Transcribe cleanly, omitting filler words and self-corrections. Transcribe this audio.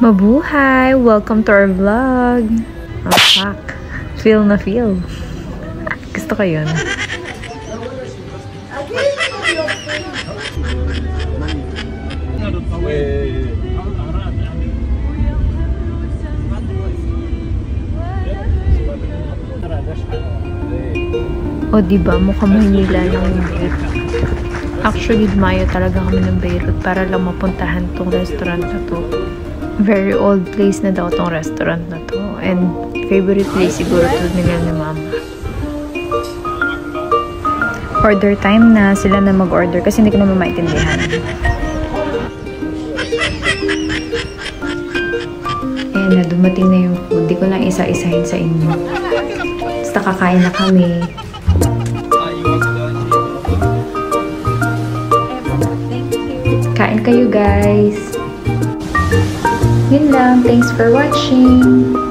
Mabuhay! Welcome to our vlog! Oh, fuck. Feel na feel. Gusto ko yun. O diba, mukhang Maynila lang yung Beirut. Actually, dumayo talaga kami ng Beirut para lang mapuntahan tong restaurant na to. Very old place na daw tong restaurant na to. And favorite place siguro to nila ni Mama. Order time na, sila na mag-order kasi hindi ko naman maintindihan. Ayan na, dumating na yung food. Di ko lang isa-isahin sa inyo. Basta kakain na kami. Kain kayo guys. Yun lang. Thanks for watching.